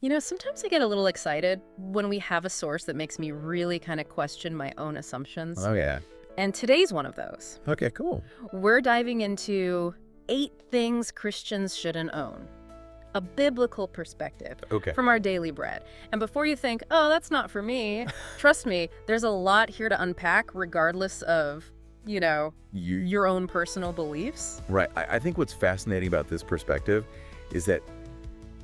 Sometimes I get a little excited when we have a source that makes me really kind of question my own assumptions. Oh, yeah. And today's one of those. Okay, cool. We're diving into 8 things Christians shouldn't own. A biblical perspective Okay. from our daily bread. And before you think, oh, that's not for me, trust me, there's a lot here to unpack regardless of, your own personal beliefs. Right. I think what's fascinating about this perspective is that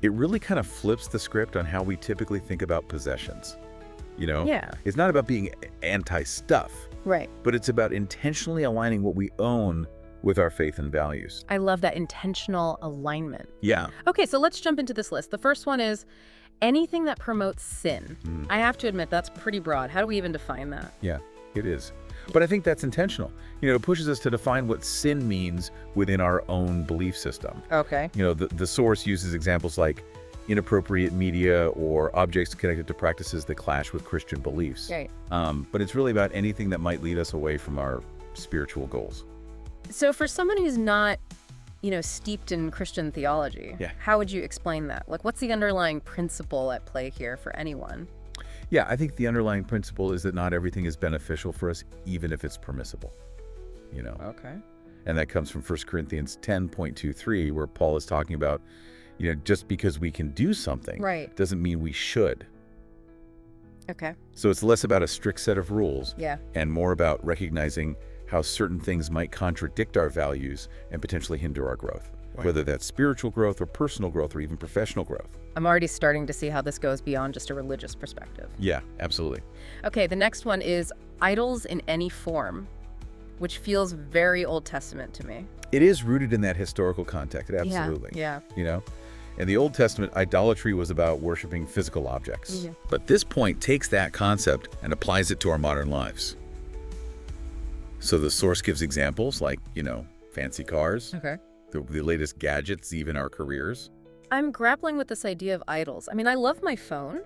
it really kind of flips the script on how we typically think about possessions. Yeah. It's not about being anti-stuff, Right. but it's about intentionally aligning what we own with our faith and values. I love that intentional alignment. Yeah. Okay, so let's jump into this list. The first one is anything that promotes sin. I have to admit, that's pretty broad. How do we even define that? Yeah, it is. But I think that's intentional. It pushes us to define what sin means within our own belief system. Okay. The source uses examples like inappropriate media or objects connected to practices that clash with Christian beliefs. Right. But it's really about anything that might lead us away from our spiritual goals. So for someone who's not, steeped in Christian theology, Yeah. how would you explain that? Like, what's the underlying principle at play here for anyone? Yeah, I think the underlying principle is that not everything is beneficial for us, even if it's permissible. Okay. And that comes from 1 Corinthians 10.23, where Paul is talking about, just because we can do something Right. doesn't mean we should. Okay. So it's less about a strict set of rules Yeah. and more about recognizing how certain things might contradict our values and potentially hinder our growth, whether that's spiritual growth or personal growth or even professional growth. I'm already starting to see how this goes beyond just a religious perspective. Yeah, absolutely. Okay, the next one is idols in any form, which feels very Old Testament to me. It is rooted in that historical context, absolutely. Yeah. In the Old Testament, idolatry was about worshiping physical objects. Yeah. But this point takes that concept and applies it to our modern lives. So the source gives examples like, fancy cars, Okay. the latest gadgets, even our careers. I'm grappling with this idea of idols. I mean, I love my phone,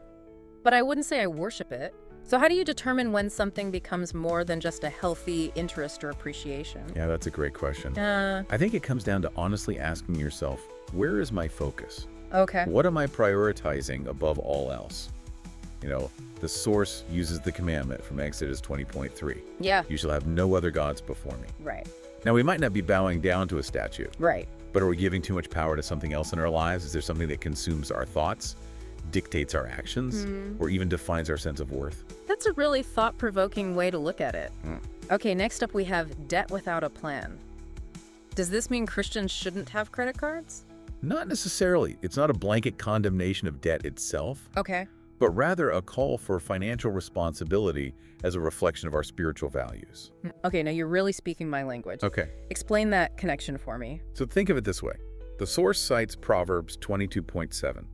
but I wouldn't say I worship it. So how do you determine when something becomes more than just a healthy interest or appreciation? Yeah, that's a great question. Uh, I think it comes down to honestly asking yourself, where is my focus? okay. What am I prioritizing above all else? The source uses the commandment from Exodus 20.3. Yeah. You shall have no other gods before me. Right. Now, we might not be bowing down to a statue, Right. but are we giving too much power to something else in our lives? Is there something that consumes our thoughts, dictates our actions, or even defines our sense of worth? That's a really thought-provoking way to look at it. Okay, next up we have debt without a plan. Does this mean Christians shouldn't have credit cards? Not necessarily. It's not a blanket condemnation of debt itself, Okay. but rather a call for financial responsibility as a reflection of our spiritual values. Okay, now you're really speaking my language. Okay, Explain that connection for me. so think of it this way. The source cites Proverbs 22.7.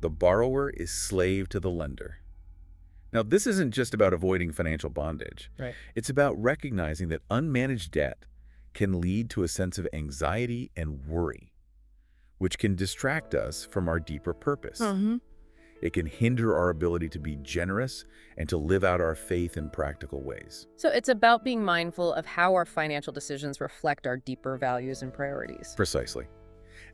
The borrower is slave to the lender. Now, this isn't just about avoiding financial bondage. Right. It's about recognizing that unmanaged debt can lead to a sense of anxiety and worry, which can distract us from our deeper purpose. It can hinder our ability to be generous and to live out our faith in practical ways. So it's about being mindful of how our financial decisions reflect our deeper values and priorities. Precisely.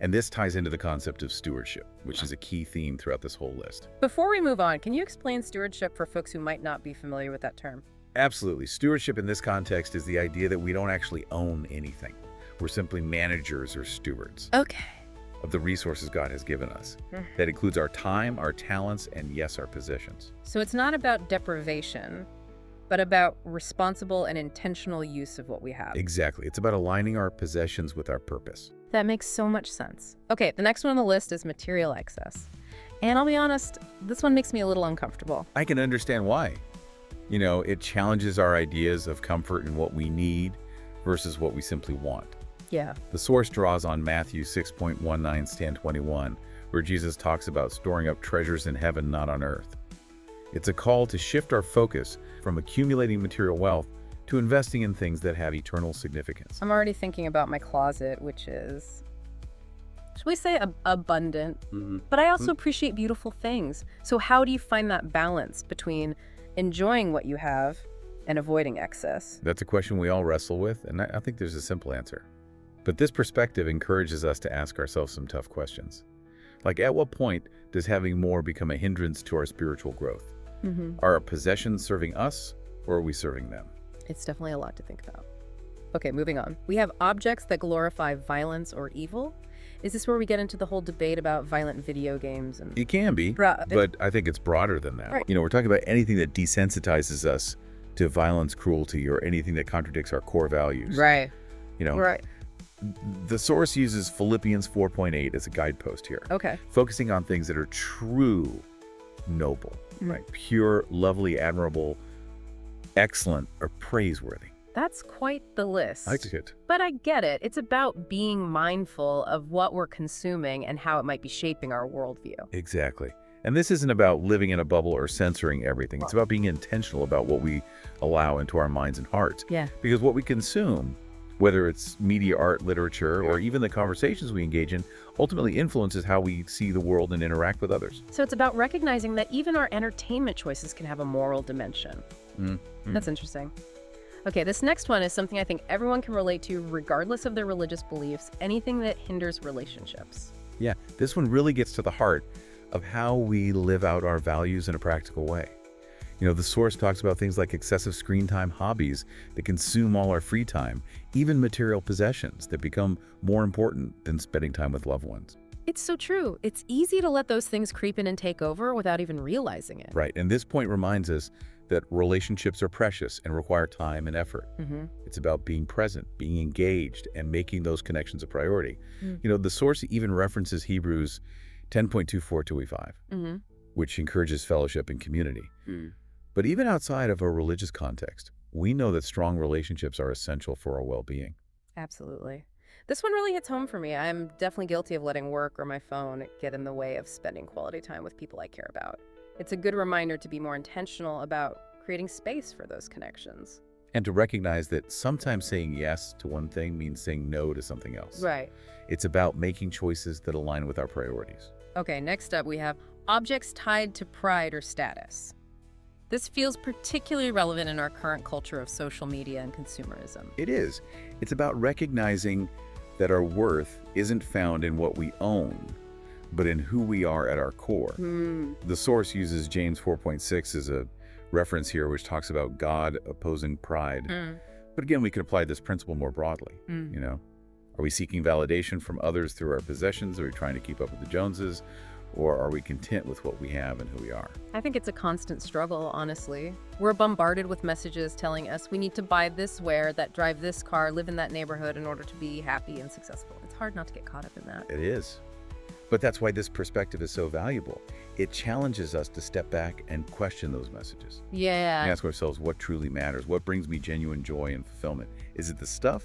And this ties into the concept of stewardship, which is a key theme throughout this whole list. Before we move on, can you explain stewardship for folks who might not be familiar with that term? Absolutely. Stewardship in this context is the idea that we don't actually own anything. We're simply managers or stewards Okay. of the resources God has given us. That includes our time, our talents, and yes, our possessions. So it's not about deprivation, but about responsible and intentional use of what we have. Exactly. It's about aligning our possessions with our purpose. That makes so much sense. Okay, the next one on the list is material excess. And I'll be honest, this one makes me a little uncomfortable. I can understand why. It challenges our ideas of comfort in what we need versus what we simply want. Yeah. The source draws on Matthew 6.19-21, where Jesus talks about storing up treasures in heaven, not on earth. It's a call to shift our focus from accumulating material wealth to investing in things that have eternal significance. I'm already thinking about my closet, which is, should we say, abundant? But I also appreciate beautiful things. So how do you find that balance between enjoying what you have and avoiding excess? That's a question we all wrestle with, and I think there's a simple answer. But this perspective encourages us to ask ourselves some tough questions. Like, at what point does having more become a hindrance to our spiritual growth? Are our possessions serving us, or are we serving them? It's definitely a lot to think about. Okay, moving on. We have objects that glorify violence or evil. Is this where we get into the whole debate about violent video games? And It can be, but I think it's broader than that. Right. You know, we're talking about anything that desensitizes us to violence, cruelty, or anything that contradicts our core values. Right. You know, Right. the source uses Philippians 4.8 as a guidepost here. Okay. Focusing on things that are true, noble, right? Pure, lovely, admirable, excellent, or praiseworthy. That's quite the list. I like it. But I get it. It's about being mindful of what we're consuming and how it might be shaping our worldview. Exactly. And this isn't about living in a bubble or censoring everything. It's about being intentional about what we allow into our minds and hearts. Yeah. Because what we consume, whether it's media, art, literature, or even the conversations we engage in, ultimately influences how we see the world and interact with others. So it's about recognizing that even our entertainment choices can have a moral dimension. That's interesting. Okay, this next one is something I think everyone can relate to regardless of their religious beliefs, anything that hinders relationships. Yeah, this one really gets to the heart of how we live out our values in a practical way. You know, the source talks about things like excessive screen time, hobbies that consume all our free time, even material possessions that become more important than spending time with loved ones. It's so true. It's easy to let those things creep in and take over without even realizing it. Right, and this point reminds us that relationships are precious and require time and effort. It's about being present, being engaged, and making those connections a priority. You know, the source even references Hebrews 10.24-25, which encourages fellowship and community. But even outside of a religious context, we know that strong relationships are essential for our well-being. Absolutely. This one really hits home for me. I'm definitely guilty of letting work or my phone get in the way of spending quality time with people I care about. It's a good reminder to be more intentional about creating space for those connections. And to recognize that sometimes saying yes to one thing means saying no to something else. Right. It's about making choices that align with our priorities. Okay, next up we have objects tied to pride or status. This feels particularly relevant in our current culture of social media and consumerism. It is. It's about recognizing that our worth isn't found in what we own, but in who we are at our core. The source uses James 4.6 as a reference here, which talks about God opposing pride. But again, we can apply this principle more broadly. You know, are we seeking validation from others through our possessions? Are we trying to keep up with the Joneses? Or are we content with what we have and who we are? I think it's a constant struggle, honestly. We're bombarded with messages telling us we need to buy this wear, that drive this car, live in that neighborhood in order to be happy and successful. It's hard not to get caught up in that. It is. But that's why this perspective is so valuable. It challenges us to step back and question those messages. Yeah. And ask ourselves what truly matters, what brings me genuine joy and fulfillment. Is it the stuff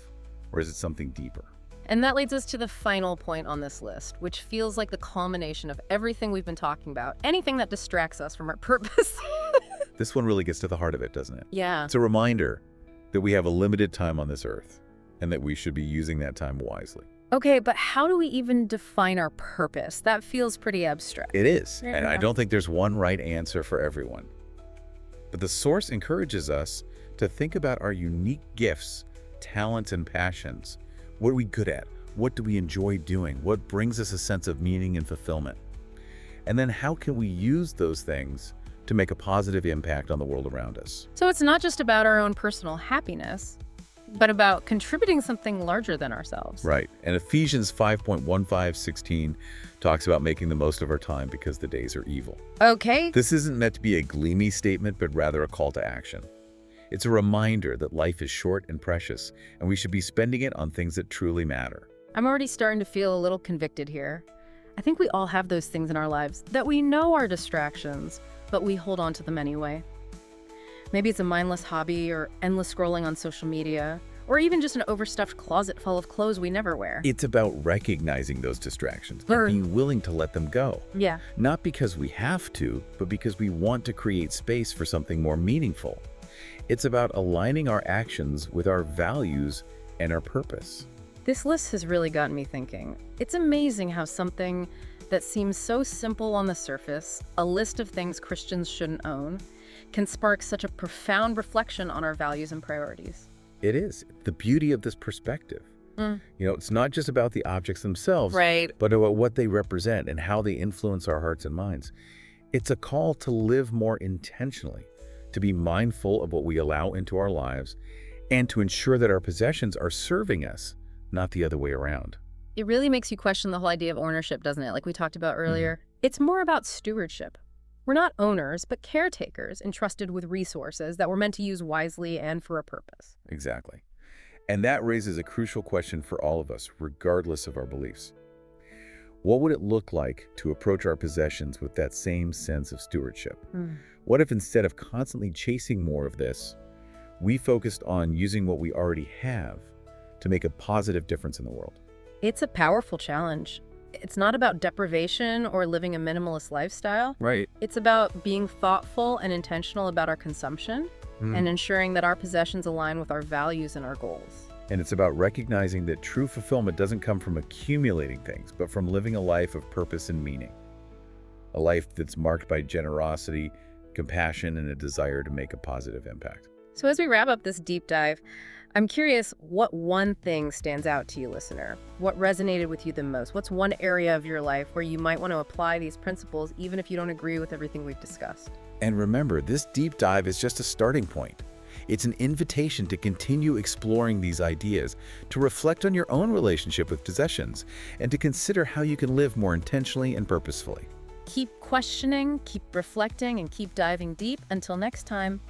or is it something deeper? And that leads us to the final point on this list, which feels like the culmination of everything we've been talking about, anything that distracts us from our purpose. This one really gets to the heart of it, doesn't it? Yeah. It's a reminder that we have a limited time on this earth and that we should be using that time wisely. Okay, but how do we even define our purpose? That feels pretty abstract. It is, Yeah. and I don't think there's one right answer for everyone. But the source encourages us to think about our unique gifts, talents, and passions. What are we good at? What do we enjoy doing? What brings us a sense of meaning and fulfillment? And then how can we use those things to make a positive impact on the world around us? So it's not just about our own personal happiness, but about contributing something larger than ourselves. Right. And Ephesians 5.15-16 talks about making the most of our time because the days are evil. Okay. This isn't meant to be a gloomy statement, but rather a call to action. It's a reminder that life is short and precious, and we should be spending it on things that truly matter. I'm already starting to feel a little convicted here. I think we all have those things in our lives that we know are distractions, but we hold on to them anyway. Maybe it's a mindless hobby or endless scrolling on social media, or even just an overstuffed closet full of clothes we never wear. It's about recognizing those distractions and being willing to let them go. Yeah. Not because we have to, but because we want to create space for something more meaningful. It's about aligning our actions with our values and our purpose. This list has really gotten me thinking. It's amazing how something that seems so simple on the surface, a list of things Christians shouldn't own, can spark such a profound reflection on our values and priorities. It is the beauty of this perspective. It's not just about the objects themselves, Right. but about what they represent and how they influence our hearts and minds. It's a call to live more intentionally, to be mindful of what we allow into our lives, and to ensure that our possessions are serving us, not the other way around. It really makes you question the whole idea of ownership, doesn't it? Like we talked about earlier. It's more about stewardship. We're not owners, but caretakers entrusted with resources that we're meant to use wisely and for a purpose. Exactly. And that raises a crucial question for all of us, regardless of our beliefs. What would it look like to approach our possessions with that same sense of stewardship? What if instead of constantly chasing more of this, we focused on using what we already have to make a positive difference in the world? It's a powerful challenge. It's not about deprivation or living a minimalist lifestyle. Right. It's about being thoughtful and intentional about our consumption and ensuring that our possessions align with our values and our goals. And it's about recognizing that true fulfillment doesn't come from accumulating things, but from living a life of purpose and meaning. A life that's marked by generosity, compassion, and a desire to make a positive impact. So as we wrap up this deep dive, I'm curious what one thing stands out to you, listener? What resonated with you the most? What's one area of your life where you might want to apply these principles even if you don't agree with everything we've discussed? And remember, this deep dive is just a starting point. It's an invitation to continue exploring these ideas, to reflect on your own relationship with possessions, and to consider how you can live more intentionally and purposefully. Keep questioning, keep reflecting, and keep diving deep. Until next time.